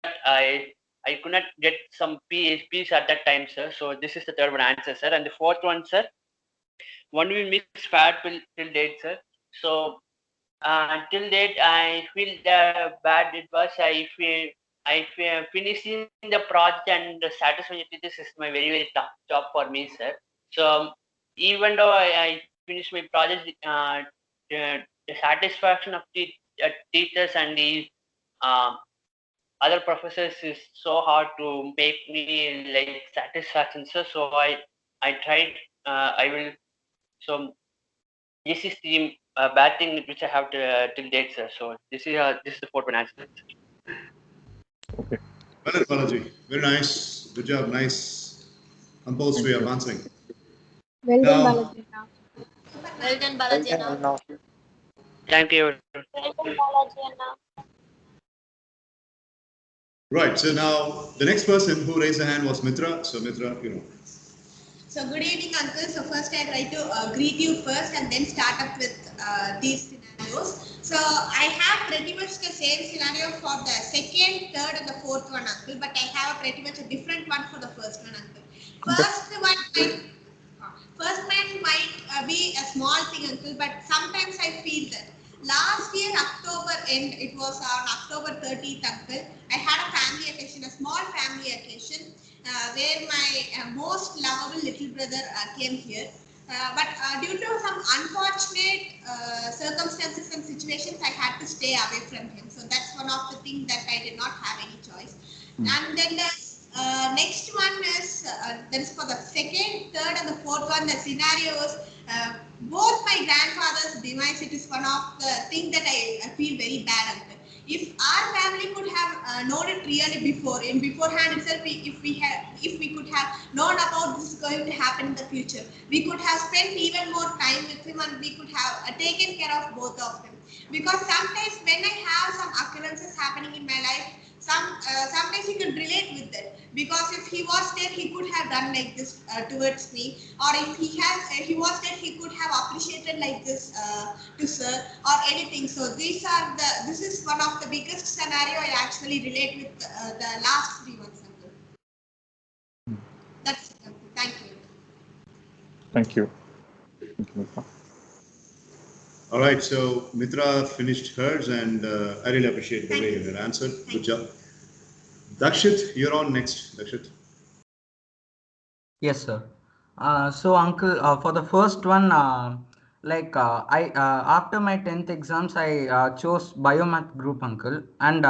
I could not get some P's at that time, sir. So this is the third one answer, sir. And the fourth one, sir, one we miss fat till date, sir. So till date, I feel bad. It was I finishing the project and satisfying with this is my very tough job for me, sir. So even though I finished my project, the satisfaction of the teachers and the um, other professors is so hard to make me like satisfaction, sir. So I tried. I will. So this is the bad thing which I have to, till date, sir. So this is the fourth one answer. Okay. Well done, Balaji. Very nice. Good job. Nice composed way of answering. Well done, Now, Balaji. Well done, Balaji Anna. Thank you. Well done, Balaji Anna. right. So now the next person who raised the hand was Mitra. So Mitra, So good evening, uncle. So first I try to greet you first and then start up with these scenarios. So I have pretty much the same scenario for the second, third and the fourth one, uncle. But I have a pretty much a different one for the first one, uncle. First one might be a small thing, uncle. But sometimes I feel that last year October end, it was on October 30th, uncle. I had a family occasion, a small family occasion. Where my most lovable little brother came here. But due to some unfortunate circumstances and situations, I had to stay away from him. So that's one of the things that I did not have any choice. And then the next one is that is for the second, third, and the fourth one. The scenarios. Both my grandfather's demise. It is one of the things that I feel very bad about. If our family could have known it really in beforehand itself, if we could have known about this is going to happen in the future, we could have spent even more time with him and we could have taken care of both of them. Because sometimes when I have some occurrences happening in my life, sometimes you can relate with it, because if he was dead he could have done like this towards me, or if he was dead he could have appreciated like this to sir or anything. So this is one of the biggest scenario I actually relate with the last 3 months ago. That's it. Thank you. Thank you. Thank you, Mitra. all right. So Mitra finished hers, and I really appreciate the way you had answered. Good job. Dakshit, you're on next. Dakshit. Yes, sir. So, uncle, for the first one, I after my 10th exams, I chose biomath group, uncle, and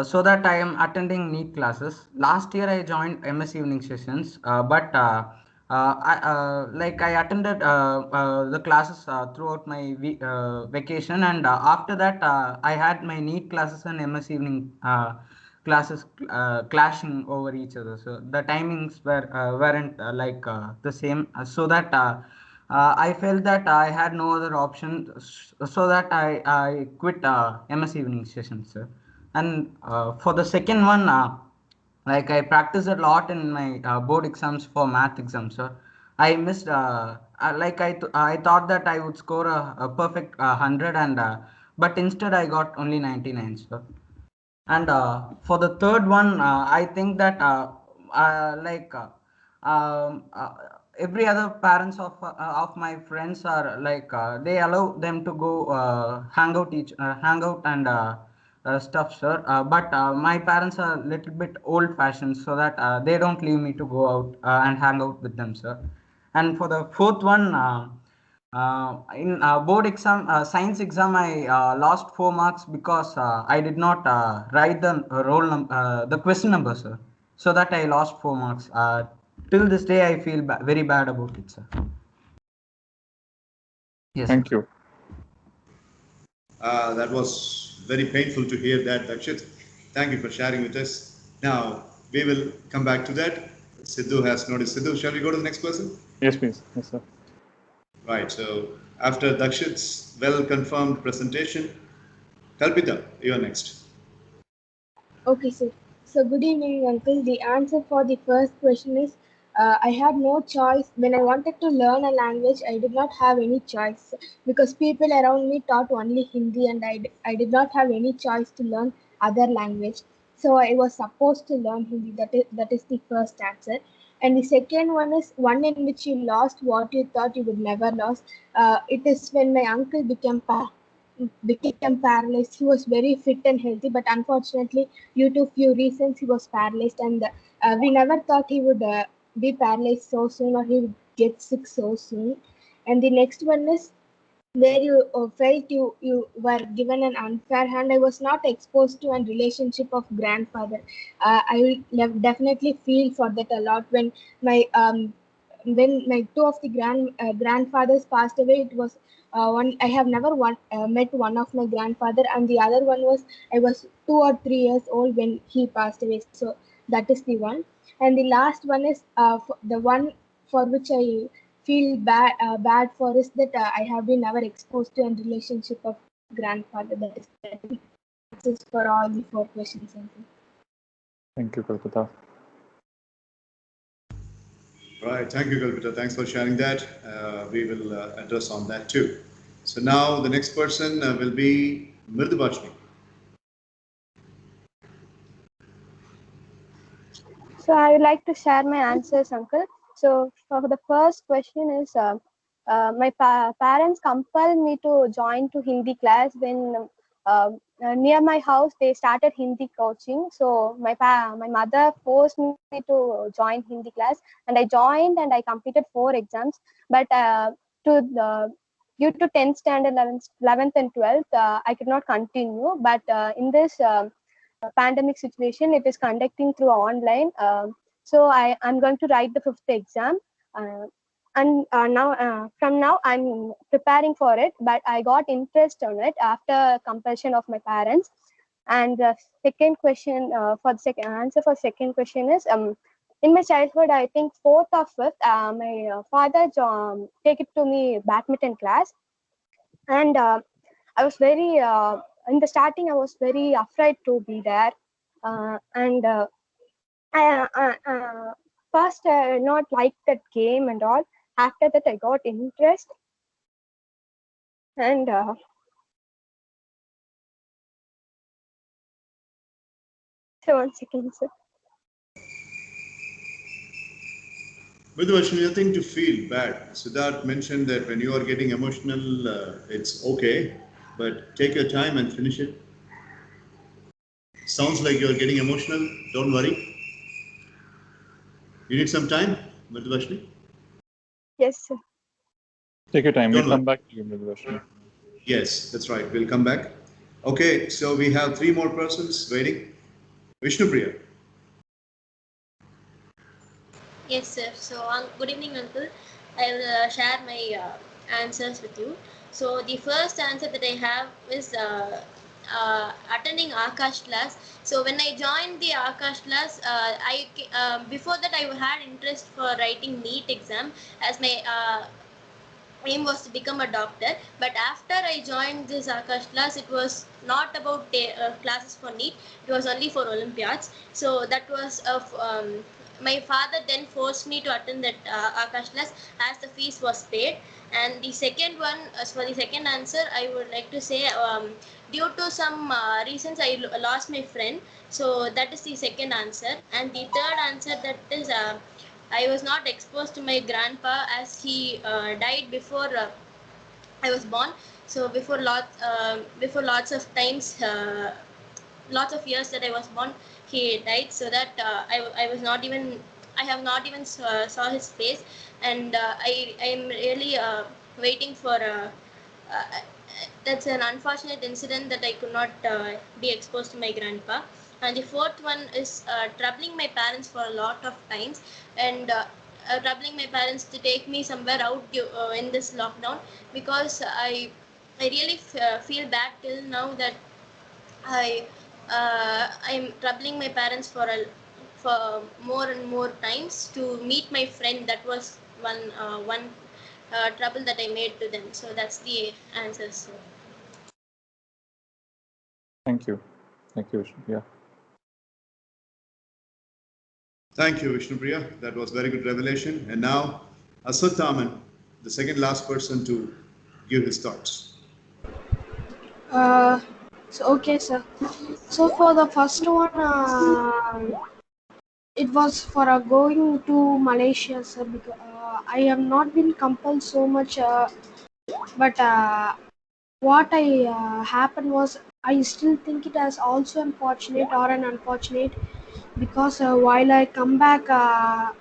so that I am attending NEET classes. Last year, I joined MS evening sessions, but I attended the classes throughout my vacation, and after that, I had my NEET classes and MS evening classes clashing over each other, so the timings weren't the same, so that I felt that I had no other option, so that I quit MS evening sessions, sir. And for the second one, I practiced a lot in my board exams for math exams, sir. I missed I thought that I would score a perfect 100, and but instead I got only 99, sir. And for the third one, I think that every other parents of my friends are they allow them to go hang out and stuff, sir. But my parents are a little bit old fashioned, so that they don't leave me to go out and hang out with them, sir. And for the fourth one, in board exam, science exam, I lost 4 marks because I did not write the the question number, sir. So that I lost 4 marks. Till this day, I feel very bad about it, sir. Yes. Thank sir. you. That was very painful to hear that, Dakshit. Thank you for sharing with us. Now, we will come back to that. Sidhu has noticed. Sidhu, shall we go to the next person? Yes, please. Yes, sir. Right. So, after Dakshit's well-confirmed presentation, Kalpita, you're next. Okay, sir. So good evening, uncle. The answer for the first question is I had no choice. When I wanted to learn a language, I did not have any choice because people around me taught only Hindi, and I did not have any choice to learn other language. so I was supposed to learn Hindi. That is the first answer. And the second one is one in which you lost what you thought you would never lose. It is when my uncle became paralyzed. He was very fit and healthy, but unfortunately, due to few reasons, he was paralyzed, and we never thought he would be paralyzed so soon, or he would get sick so soon. And the next one is where you felt you were given an unfair hand. I was not exposed to a relationship of grandfather. I will definitely feel for that a lot my my two of the grandfathers passed away. It was one I have never met one of my grandfather, and the other one was I was 2 or 3 years old when he passed away. So that is the one. And the last one is the one for which I feel bad for is that I have been never exposed to a relationship of grandfather. That is for all the 4 questions. Thank you, Kalpita. Right, thank you, Kalpita. Thanks for sharing that. We will address on that too. So now the next person will be Mridubashni. So I would like to share my answers, Uncle. So for the first question is, my parents compelled me to join to Hindi class when near my house they started Hindi coaching. So my mother forced me to join Hindi class, and I joined and I completed 4 exams. But to the due to 10th standard, 11th and 12th, I could not continue. But in this pandemic situation, it is conducting through online. So I'm going to write the 5th exam. And now from now I'm preparing for it, but I got interest on it after compulsion of my parents. And the second question for the second answer for second question is, in my childhood, I think 4th or 5th, my father take it to me badminton class. And I was very in the starting I was very afraid to be there. And I first not like that game and all. After that I got interest. And so 1 second, sir. Mridubashni, nothing to feel bad. Sidharth mentioned that when you are getting emotional, it's okay, but take your time and finish it. Sounds like you're getting emotional. Don't worry. You need some time, Mridubashni? Yes, sir. Take your time. Don't We'll come worry. back to you, Mridubashni. Yes, that's right. We'll come back. Okay, so we have 3 more persons waiting. Vishnupriya. Yes, sir. So, good evening, Uncle. I will share my answers with you. So, the first answer that I have is attending Akash class. So, when I joined the Akash class, before that I had interest for writing NEET exam, as my aim was to become a doctor. But after I joined this Akash class, it was not about classes for NEET. It was only for Olympiads. So that was my father then forced me to attend that Akash class, as the fees was paid. And the second one, as for the second answer, I would like to say, due to some reasons, I lost my friend. So that is the second answer. And the third answer, that is, I was not exposed to my grandpa, as he died before I was born. So before lots of times, lots of years that I was born, he died. So that I was not even, I have not even saw his face. And I am really waiting for. Uh, that's an unfortunate incident that I could not be exposed to my grandpa. And the fourth one is troubling my parents for a lot of times, and troubling my parents to take me somewhere out in this lockdown, because I really feel bad till now that I'm troubling my parents for more and more times to meet my friend. That was one trouble that I made to them. So that's the answer. So. Thank you. Thank you, Vishnupriya. Thank you, Vishnupriya. That was very good revelation. And now, Aswathaman, the second last person to give his thoughts. So okay, sir. So for the first one, it was for going to Malaysia, sir. Because I have not been compelled so much, but what I happened was I still think it as also unfortunate or an unfortunate because while I come back, uh,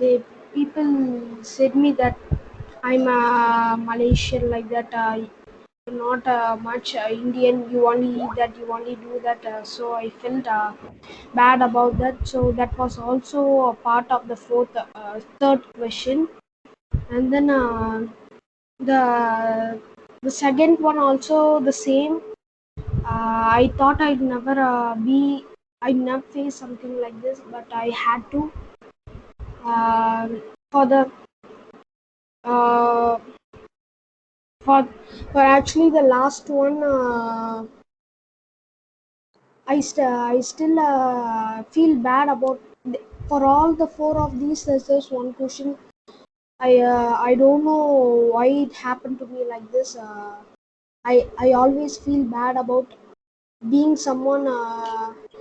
the people said me that I'm Malaysian like that. Not much Indian. You only eat that. You only do that. So I felt bad about that. So that was also a part of the third question. And then the the second one also the same. I thought I'd never face something like this, but I had to. For the uh, for for actually the last one, I still feel bad about for all the four of these. There's just one question. I don't know why it happened to me like this. I always feel bad about being someone.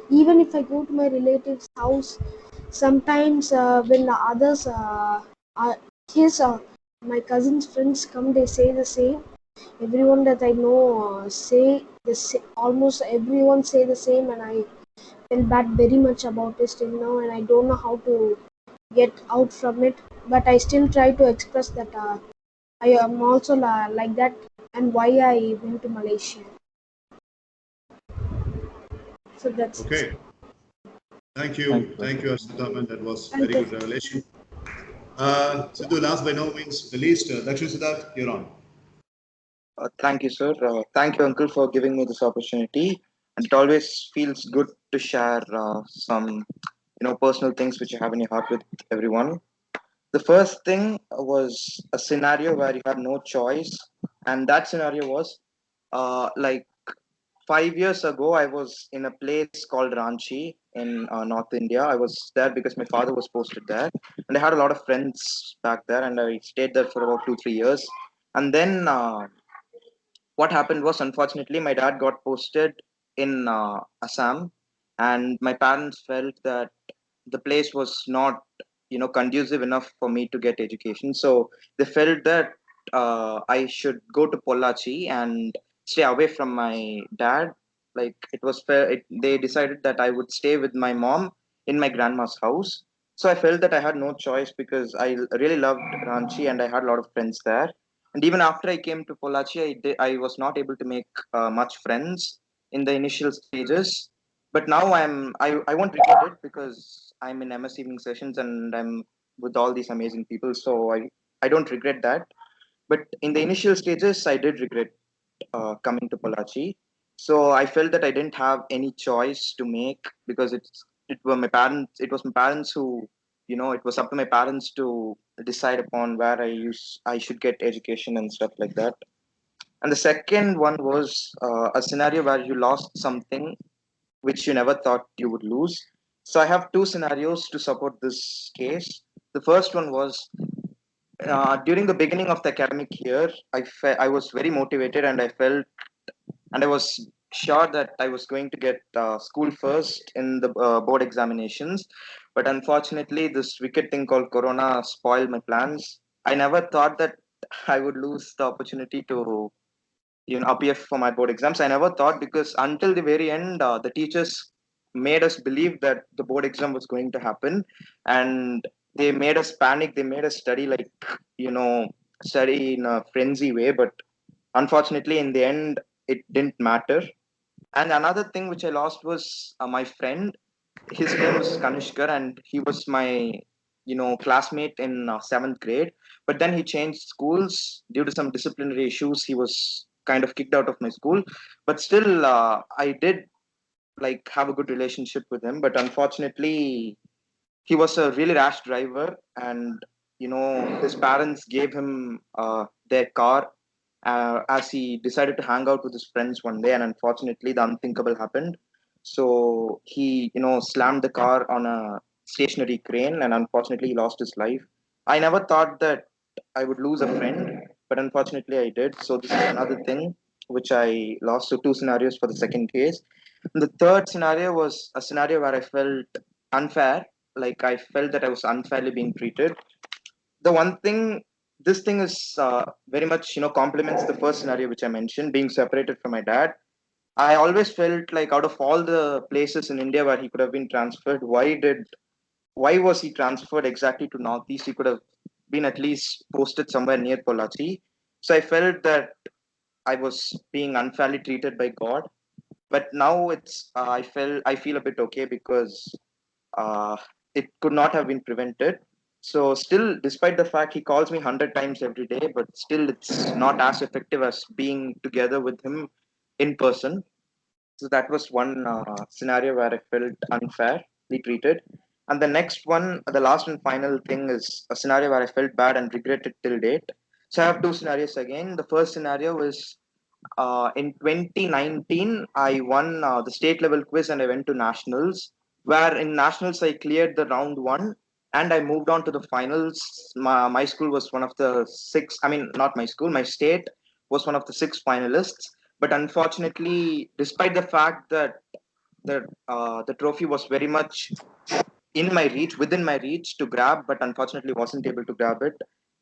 Even if I go to my relatives' house, sometimes when the others, his my cousin's friends come, they say the same. Everyone that I know say almost everyone say the same, and I feel bad very much about it till now, and I don't know how to get out from it. But I still try to express that I am also like that, and why I went to Malaysia. So that's it. Okay. Thank Thank you. you. Thank you, Asitaman. That was Thank very you. good revelation. Sidhu, last by no means the least, Dakshin Siddharth, you're on. Thank you, sir. Thank you, Uncle, for giving me this opportunity. And it always feels good to share some, personal things which you have in your heart with everyone. The first thing was a scenario where you had no choice, and that scenario was like 5 years ago. I was in a place called Ranchi in North India. I was there because my father was posted there, and I had a lot of friends back there, and I stayed there for about 2 3 years. And then what happened was, unfortunately, my dad got posted in Assam, and my parents felt that the place was not, conducive enough for me to get education. So they felt that I should go to Pollachi and stay away from my dad. Like it was fair. They decided that I would stay with my mom in my grandma's house. So I felt that I had no choice because I really loved Ranchi and I had a lot of friends there. And even after I came to Pollachi, I was not able to make much friends in the initial stages. But now I won't regret it because I'm in MS evening sessions and I'm with all these amazing people. So I don't regret that. But in the initial stages, I did regret coming to Pollachi. So I felt that I didn't have any choice to make because it was my parents who, it was up to my parents to decide upon where I should get education and stuff like that. And the second one was a scenario where you lost something which you never thought you would lose. So I have two scenarios to support this case. The first one was during the beginning of the academic year, I was very motivated and I was sure that I was going to get school first in the board examinations. But unfortunately, this wicked thing called Corona spoiled my plans. I never thought that I would lose the opportunity to appear for my board exams. I never thought because until the very end, the teachers made us believe that the board exam was going to happen, and they made us panic. They made us study like you know study in a frenzy way. But unfortunately, in the end, it didn't matter. And another thing which I lost was my friend. His name was Kanishkar, and he was my classmate in seventh grade. But then he changed schools due to some disciplinary issues. He was kind of kicked out of my school. But still, I did like have a good relationship with him. But unfortunately, he was a really rash driver, and his parents gave him their car as he decided to hang out with his friends one day, and unfortunately the unthinkable happened. So he slammed the car on a stationary crane, and unfortunately he lost his life. I never thought that I would lose a friend, but unfortunately I did. So this is another thing. which I lost. So two scenarios for the second case. The third scenario was a scenario where I felt unfair, like I felt that I was unfairly being treated. The one thing, this thing is very much, complements the first scenario which I mentioned, being separated from my dad. I always felt like out of all the places in India where he could have been transferred, why was he transferred exactly to Northeast? He could have been at least posted somewhere near Pollachi. So I felt that I was being unfairly treated by God. But now I feel a bit okay because uh, it could not have been prevented. So still, despite the fact he calls me 100 times every day, but still it's not as effective as being together with him in person. So that was one scenario where I felt unfairly treated. And the next one, the last and final thing, is a scenario where I felt bad and regretted till date. So I have two scenarios again. The first scenario was in 2019, I won the state level quiz and I went to nationals. Where in nationals, I cleared the round one and I moved on to the finals. My school was one of the six, I mean, not my school, my state was one of the six finalists. But unfortunately, despite the fact that the trophy was very much in my reach, within my reach to grab, but unfortunately wasn't able to grab it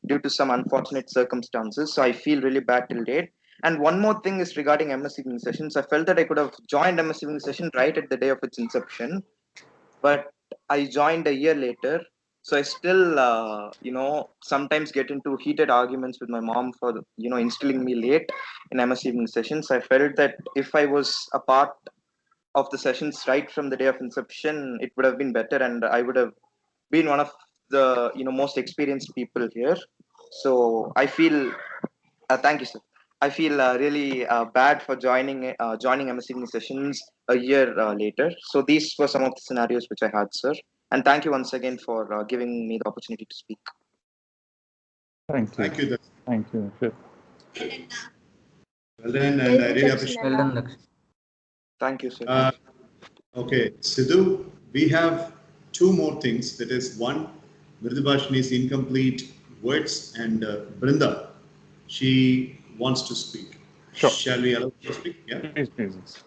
due to some unfortunate circumstances. So I feel really bad till date. And one more thing is regarding MS evening sessions. I felt that I could have joined MS evening session right at the day of its inception, but I joined a year later. So I still, sometimes get into heated arguments with my mom for, instilling me late in MS evening sessions. I felt that if I was a part of the sessions right from the day of inception, it would have been better, and I would have been one of the most experienced people here. So I feel thank you, sir. I feel really bad for joining MSc sessions a year later. So these were some of the scenarios which I had, sir. And thank you once again for giving me the opportunity to speak. Thank you. Thank you. Thank you. Sure. Well done, and I really appreciate Well done, Daksh. Thank you, sir. Okay, Sidhu, we have two more things. That is, one, Mridubhashini's incomplete words, and Brinda, she wants to speak. Sure. Shall we allow her to speak? Yeah. Please.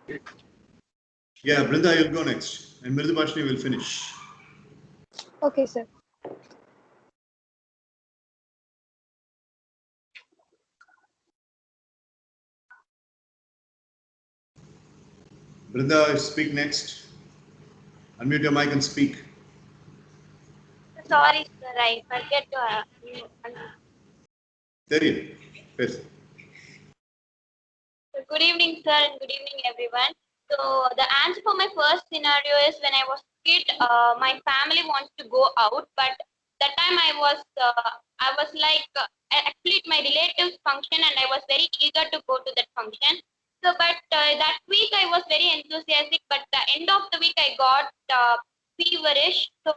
Yeah, Brinda, you'll go next, and Mridubhashini will finish. Okay, sir. Brinda, speak next. Unmute your mic and speak. Sorry, sir, I forget to. There you go. Good evening, sir, and good evening, everyone. So the answer for my first scenario is when I was kid, my family wants to go out, but that time I was like actually at my relative's function, and I was very eager to go to that function. So, but that week I was very enthusiastic, but the end of the week I got feverish, so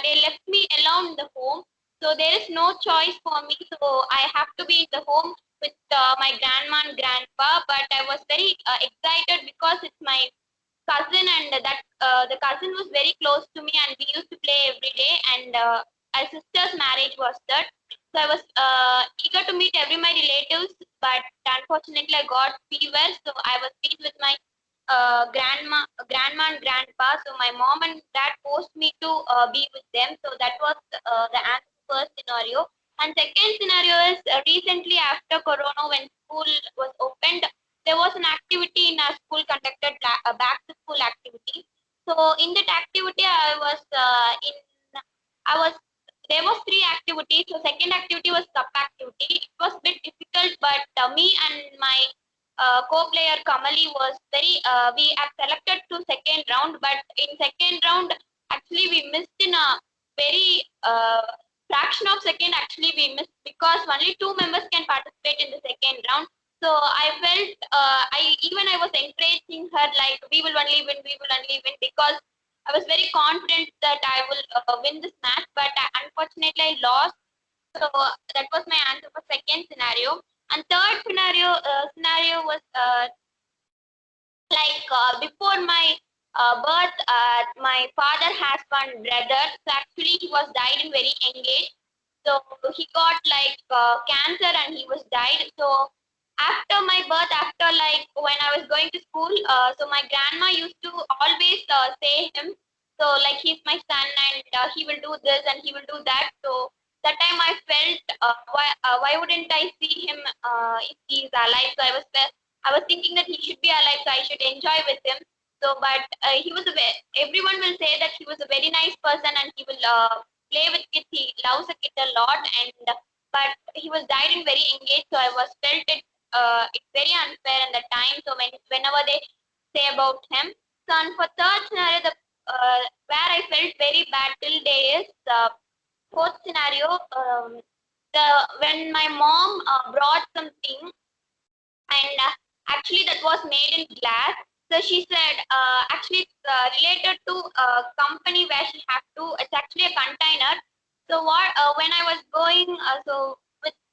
they left me alone in the home. So there is no choice for me, so I have to be in the home with my grandma and grandpa. But I was very excited because it's my cousin, and that the cousin was very close to me, and we used to play every day. And our sister's marriage was that, so I was eager to meet every my relatives. But unfortunately, I got fever, so I was staying with my grandma and grandpa. So my mom and dad forced me to be with them. So that was the answer first scenario. And second scenario is recently after Corona, when school was opened, there was an activity in our school conducted, a back to school activity. So in that activity, I was there was three activities. So second activity was cup activity. It was a bit difficult, but me and my co-player Kamali was very. We have selected to second round, but in second round, actually we missed in a very fraction of second. Actually, we missed because only two members can participate in the second round. So I felt I was encouraging her like we will only win because I was very confident that I will win this match, but unfortunately I lost. So that was my answer for second scenario. And third scenario was before my birth, my father has one brother. So actually he was died in very young age. So he got cancer and he was died. So after my birth, after like when I was going to school, so my grandma used to always say him, so like he's my son and he will do this and he will do that. So that time I felt why wouldn't I see him if he's alive? So I was thinking that he should be alive, so I should enjoy with him. So but he was everyone will say that he was a very nice person and he will play with kids. He loves a kid a lot and but he was died in very young age. So I was felt it's very unfair in the time. So whenever they say about him, so and for third scenario, the where I felt very bad till day is fourth scenario. The when my mom brought something and actually that was made in glass. So she said, actually it's related to a company where she have to. It's actually a container. So what? When I was going,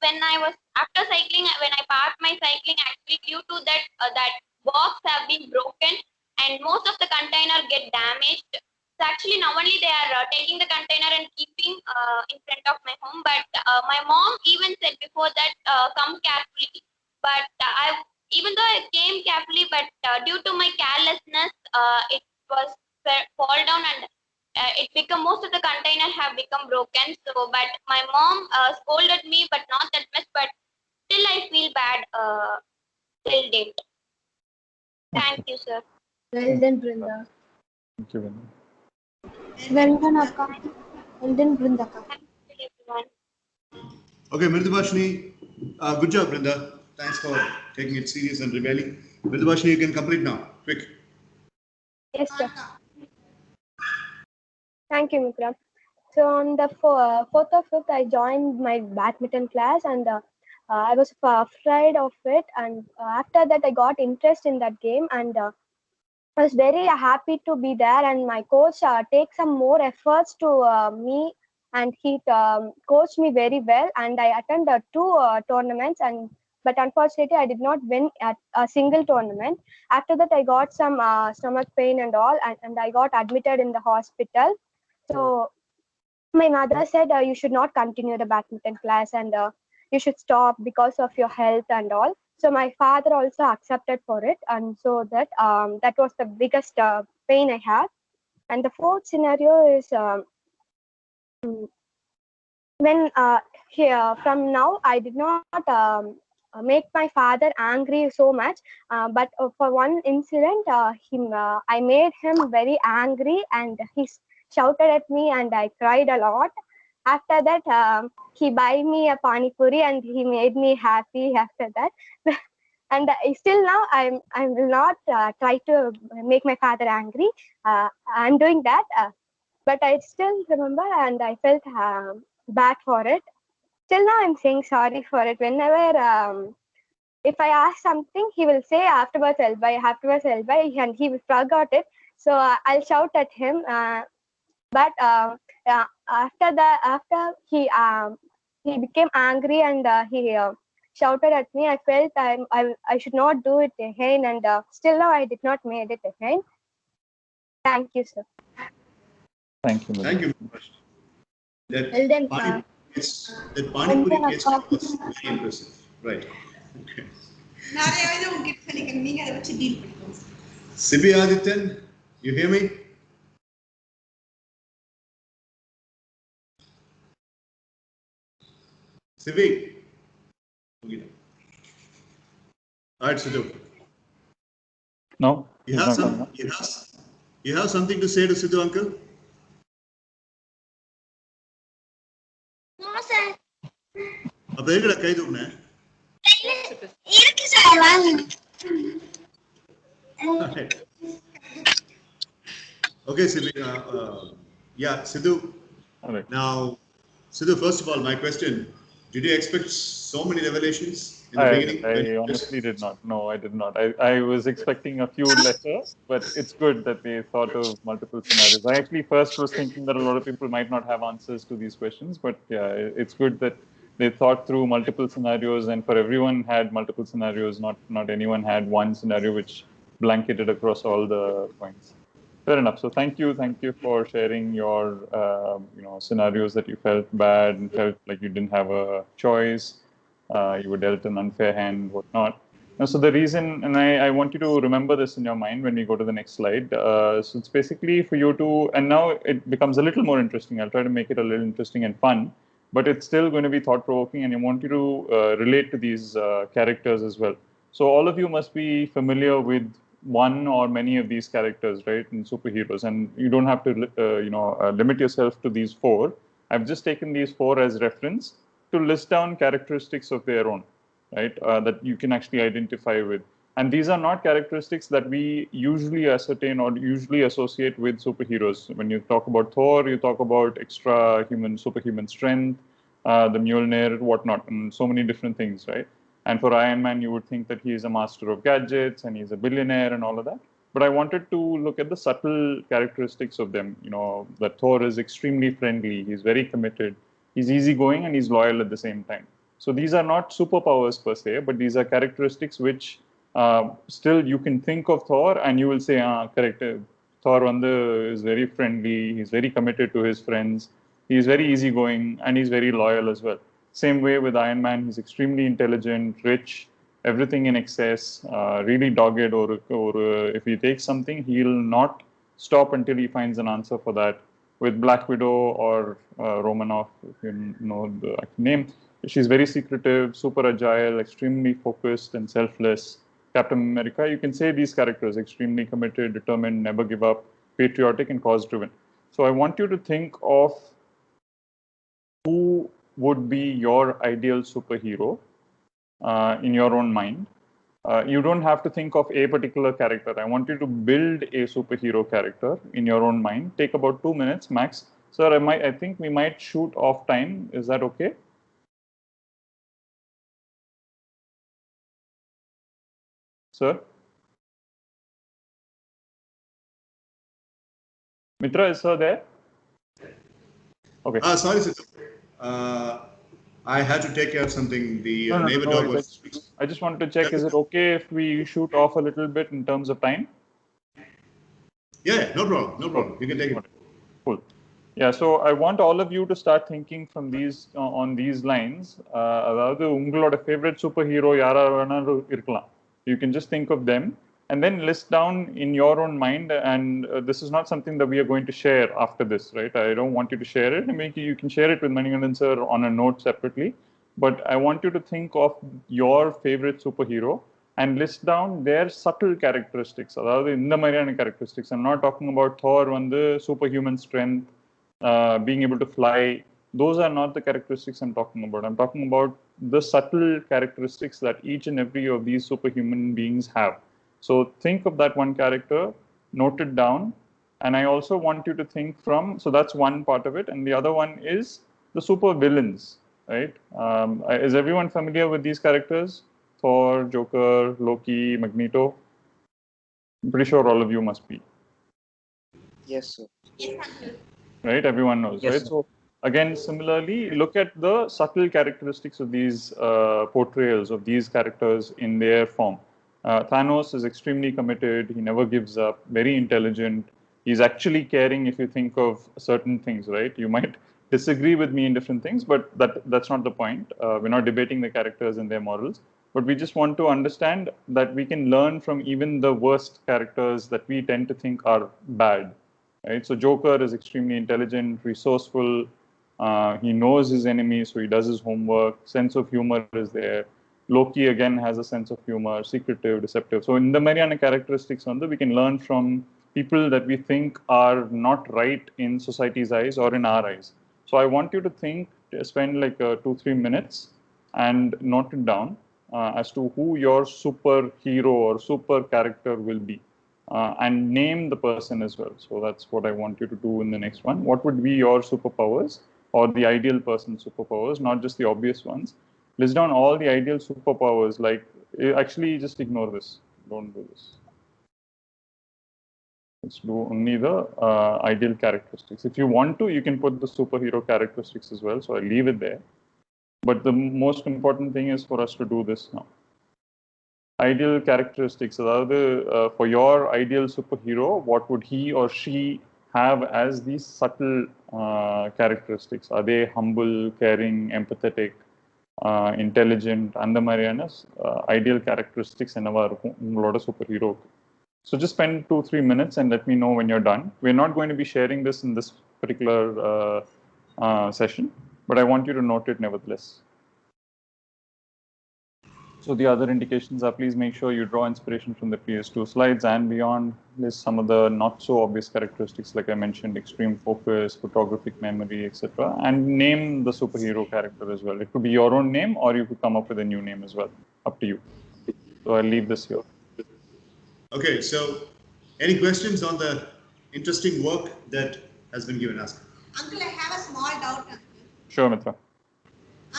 when I was after cycling, when I parked my cycling, actually due to that that box have been broken and most of the container get damaged. So actually now only they are taking the container and keeping in front of my home. But my mom even said before that come carefully. But I even though I came carefully, but due to my carelessness, it was fall down and it become most of the container have become broken. So, but my mom scolded me, but not that much. But still, I feel bad till date. Thank you, sir. Well done, Brinda. Thank you, Vinay. Well done, Akka. Well done, Brinda. Akka. Thank you, everyone. Okay, Mridubhashini, good job, Brinda. Thanks for taking it serious and rebelling. Mridubhashini, you can complete now. Quick. Yes, sir. Thank you, Mikram. So on the 4th of 5th, I joined my badminton class and I was afraid of it. And after that, I got interest in that game and I was very happy to be there. And my coach takes some more efforts to me and he coached me very well. And I attended two tournaments but unfortunately, I did not win at a single tournament. After that, I got some stomach pain and all, and I got admitted in the hospital. So my mother said you should not continue the badminton class and you should stop because of your health and all. So my father also accepted for it, and so that was the biggest pain I had. And the fourth scenario is when here from now I did not make my father angry so much, but for one incident, I made him very angry and he shouted at me and I cried a lot. After that, he buy me a pani puri and he made me happy after that. And still now I will not try to make my father angry. I'm doing that, but I still remember and I felt bad for it. Till now I'm saying sorry for it. Whenever if I ask something, he will say afterwards I'll buy, and he forgot it. So I'll shout at him. But after he became angry and he shouted at me, I felt I should not do it again, and still now I did not made it again. Thank you, sir. Thank you, Thank Mridubhashini. you, Mridubhashini. That Well done, Pani Puri case was very impressive. Right. Okay. நிறைய இது உங்ககிட்ட சொல்லிக்கிறேன் நீங்க அதை வச்சு deal பண்ணிக்கோங்க Sibi Adityan, you hear me? Sibi. Okay. All right, Sidhu. No, You he's have not coming up. you have something to say to Sidhu uncle? No, sir. அப்ப எங்கடா கை தூக்குன? இருக்கு சார் வாங்க. Okay, Sibi. Yeah, Sidhu. All right. Now, Sidhu, first of all, my question: did you expect so many revelations in the beginning? I honestly did not. No, I did not. I was expecting a few lesser, but it's good that they thought of multiple scenarios. I actually first was thinking that a lot of people might not have answers to these questions, but yeah, it's good that they thought through multiple scenarios, and for everyone had multiple scenarios. Not anyone had one scenario which blanketed across all the points. Fair enough. So thank you for sharing your scenarios that you felt bad and felt like you didn't have a choice. you were dealt an unfair hand, whatnot. Now, so the reason, and I want you to remember this in your mind when we go to the next slide. So it's basically for you to, and now it becomes a little more interesting. I'll try to make it a little interesting and fun, but it's still going to be thought-provoking, and I want you to relate to these characters as well. So all of you must be familiar with one or many of these characters, right, in superheroes, and you don't have to, limit yourself to these four. I've just taken these four as reference to list down characteristics of their own, right, that you can actually identify with. And these are not characteristics that we usually ascertain or usually associate with superheroes. When you talk about Thor, you talk about extra human, superhuman strength, the Mjolnir, whatnot, and so many different things, right? And for Iron Man, you would think that he is a master of gadgets and he's a billionaire and all of that. But I wanted to look at the subtle characteristics of them. You know, that Thor is extremely friendly, he's very committed, he's easygoing, and he's loyal at the same time. So these are not superpowers per se, but these are characteristics which still you can think of Thor and you will say, correct, Thor is very friendly, he's very committed to his friends, he's very easygoing, and he's very loyal as well. Same way with Iron Man, he's extremely intelligent, rich, everything in excess, really dogged, or if he takes something, he'll not stop until he finds an answer for that. With Black Widow or Romanoff, if you know the name, she's very secretive, super agile, extremely focused and selfless. Captain America, you can say these characters, extremely committed, determined, never give up, patriotic, and cause-driven. So I want you to think of who would be your ideal superhero in your own mind. You don't have to think of a particular character. I want you to build a superhero character in your own mind. Take about 2 minutes max. Sir, I think we might shoot off time. Is that okay? Sir? Mitra, is sir there? Okay. Sorry, Sidhu. I had to take care of something. The neighbor dog was. I just wanted to check, is it okay if we shoot off a little bit in terms of time? Yeah, no problem. No problem. You can take it. Cool. Yeah, so I want all of you to start thinking from these on these lines. அதாவது உங்களோட favorite superhero யாரா வேணாலும் இருக்கலாம். You can just think of them and then list down in your own mind. And this is not something that we are going to share after this, right? I don't want you to share it. I mean, you can share it with Manikandan sir on a note separately. But I want you to think of your favorite superhero and list down their subtle characteristics. அதாவது இந்த மாதிரியான characteristics. I'm not talking about Thor வந்து superhuman strength, being able to fly. Those are not the characteristics I'm talking about. I'm talking about the subtle characteristics that each and every of these superhuman beings have. So think of that one character, note it down, and I also want you to think from, so that's one part of it, and the other one is the super villains, right? Is everyone familiar with these characters? Thor, Joker, Loki, Magneto? I'm pretty sure all of you must be. Yes, sir. Yes, uncle. Right, everyone knows, Yes, right? sir. So again, similarly, look at the subtle characteristics of these portrayals of these characters in their form. Thanos is extremely committed, he never gives up, very intelligent, he's actually caring if you think of certain things, right? You might disagree with me in different things, but that's not the point. We're not debating the characters and their morals, but we just want to understand that we can learn from even the worst characters that we tend to think are bad. Right? So Joker is extremely intelligent, resourceful. He knows his enemies, so he does his homework. Sense of humor is there. Loki again has a sense of humor, secretive, deceptive. So in the Mariana characteristics, we can learn from people that we think are not right in society's eyes or in our eyes. So I want you to think, spend like 2-3 minutes and note it down as to who your superhero or super character will be. And name the person as well. So that's what I want you to do in the next one. What would be your superpowers or the ideal person's superpowers, not just the obvious ones? List down all the ideal superpowers. Like, actually, just ignore this. Don't do this. Let's do only the ideal characteristics. If you want to, you can put the superhero characteristics as well. So I leave it there. But the most important thing is for us to do this now. Ideal characteristics. For your ideal superhero, what would he or she have as these subtle characteristics? Are they humble, caring, empathetic? intelligent, அந்த மாதிரியான ideal characteristics என்னவா இருக்கும் உங்களோட super hero. So just spend 2-3 minutes and let me know when you're done. We're not going to be sharing this in this particular session, but I want you to note it nevertheless. So the other indications are, please make sure you draw inspiration from the previous 2 slides and beyond. List some of the not so obvious characteristics, like I mentioned, extreme focus, photographic memory, etc. And name the superhero character as well. It could be your own name, or you could come up with a new name as well. Up to you. So I'll leave this here. Okay, so any questions on the interesting work that has been given us? Uncle, I have a small doubt, Uncle. Sure, Mitra.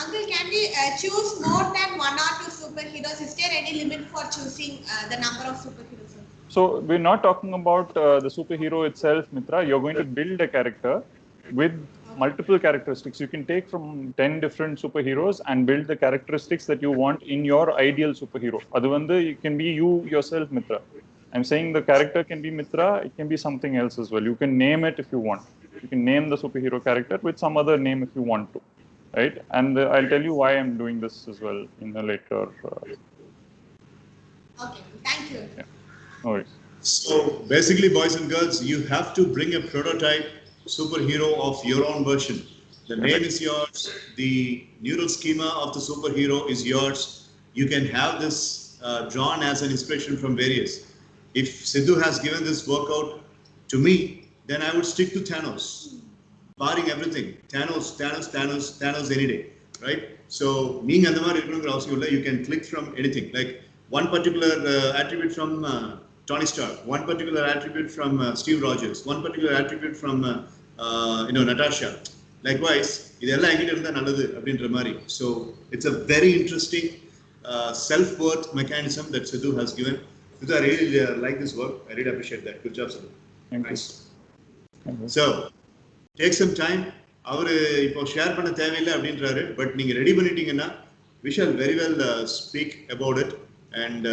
Uncle, can we choose more than 1 or 2 superheroes? Is there any limit for choosing the number of superheroes? So we're not talking about the superhero itself, Mitra. You're going to build a character with multiple characteristics. You can take from 10 different superheroes and build the characteristics that you want in your ideal superhero. Aduvanda, it can be you yourself, Mitra. I'm saying the character can be Mitra, it can be something else as well. You can name it if you want. You can name the superhero character with some other name if you want to, right? And I'll tell you why I'm doing this as well in a later. Okay, thank you. Yeah. No worries. So basically, boys and girls, you have to bring a prototype superhero of your own version. The name is yours, the neural schema of the superhero is yours. You can have this drawn as an inspiration from various. If Sidhu has given this workout to me, then I would stick to Thanos, barring everything. Thanos any day, right? So, you can click from anything. Like one particular attribute from Tony Stark, one particular attribute from Steve Rogers, one particular attribute from Natasha. Likewise, so it's a very interesting self-worth mechanism that Sidhu has given. Sidhu, I really like this work. I really appreciate that. Good job, Sidhu. Nice. So, take some time. அவர் இப்போ share பண்ண தேவையில்லை அப்படின்றாரு, but நீங்கள் ready பண்ணிட்டீங்கன்னா we shall very well speak about it. And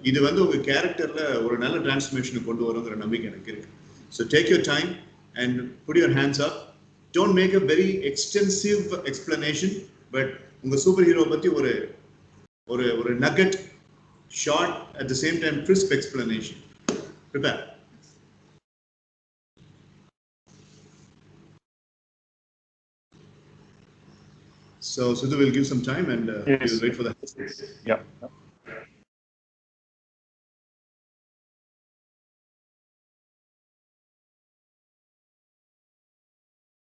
இது வந்து உங்கள் கேரக்டரில் ஒரு நல்ல டிரான்ஸ்ஃபர்மேஷனை கொண்டு வருங்கிற நம்பிக்கை எனக்கு இருக்கு. So take your time and put your hands up. Don't make a very extensive explanation, but உங்கள் சூப்பர் ஹீரோ பற்றி ஒரு nugget, short, at the same time crisp explanation. Prepare. So Sidhu will give some time and yes. we'll wait for that. Yeah.